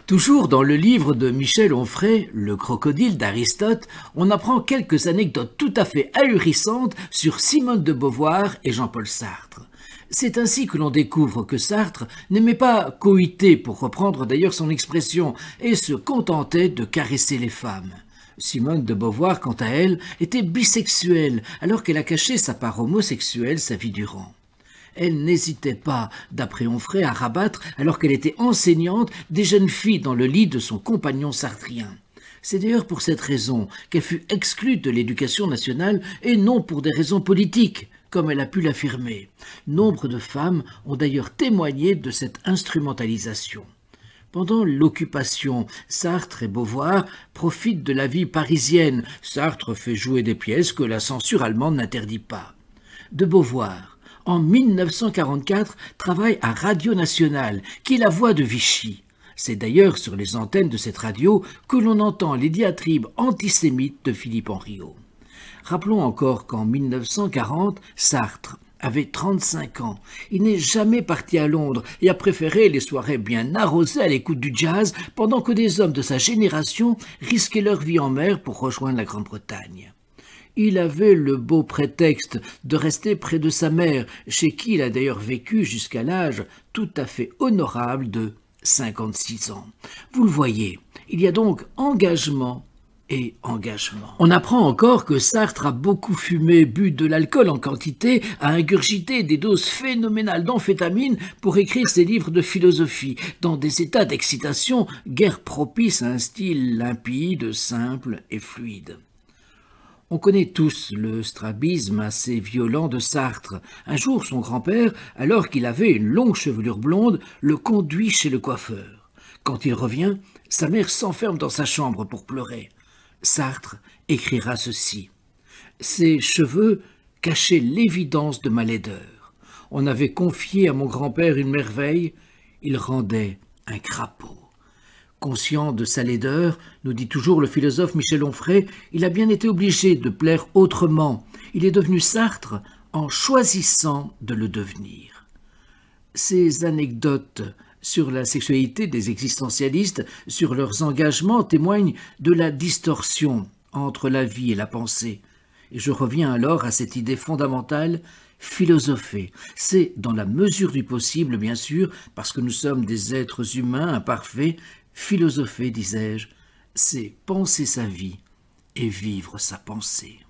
Toujours dans le livre de Michel Onfray, Le crocodile d'Aristote, on apprend quelques anecdotes tout à fait ahurissantes sur Simone de Beauvoir et Jean-Paul Sartre. C'est ainsi que l'on découvre que Sartre n'aimait pas coïter, pour reprendre d'ailleurs son expression, et se contentait de caresser les femmes. Simone de Beauvoir, quant à elle, était bisexuelle, alors qu'elle a caché sa part homosexuelle sa vie durant. Elle n'hésitait pas, d'après Onfray, à rabattre, alors qu'elle était enseignante, des jeunes filles dans le lit de son compagnon sartrien. C'est d'ailleurs pour cette raison qu'elle fut exclue de l'éducation nationale et non pour des raisons politiques, comme elle a pu l'affirmer. Nombre de femmes ont d'ailleurs témoigné de cette instrumentalisation. Pendant l'occupation, Sartre et Beauvoir profitent de la vie parisienne. Sartre fait jouer des pièces que la censure allemande n'interdit pas. De Beauvoir, en 1944, travaille à Radio Nationale, qui est la voix de Vichy. C'est d'ailleurs sur les antennes de cette radio que l'on entend les diatribes antisémites de Philippe Henriot. Rappelons encore qu'en 1940, Sartre avait 35 ans. Il n'est jamais parti à Londres et a préféré les soirées bien arrosées à l'écoute du jazz, pendant que des hommes de sa génération risquaient leur vie en mer pour rejoindre la Grande-Bretagne. Il avait le beau prétexte de rester près de sa mère, chez qui il a d'ailleurs vécu jusqu'à l'âge tout à fait honorable de 56 ans. Vous le voyez, il y a donc engagement et engagement. On apprend encore que Sartre a beaucoup fumé, bu de l'alcool en quantité, a ingurgité des doses phénoménales d'amphétamine pour écrire ses livres de philosophie, dans des états d'excitation guère propices à un style limpide, simple et fluide. On connaît tous le strabisme assez violent de Sartre. Un jour, son grand-père, alors qu'il avait une longue chevelure blonde, le conduit chez le coiffeur. Quand il revient, sa mère s'enferme dans sa chambre pour pleurer. Sartre écrira ceci. « Ses cheveux cachaient l'évidence de ma laideur. On avait confié à mon grand-père une merveille, il rendait un crapaud. » Conscient de sa laideur, nous dit toujours le philosophe Michel Onfray, il a bien été obligé de plaire autrement. Il est devenu Sartre en choisissant de le devenir. Ces anecdotes sur la sexualité des existentialistes, sur leurs engagements, témoignent de la distorsion entre la vie et la pensée. Et je reviens alors à cette idée fondamentale, philosopher. C'est dans la mesure du possible, bien sûr, parce que nous sommes des êtres humains imparfaits. Philosopher, disais-je, c'est penser sa vie et vivre sa pensée.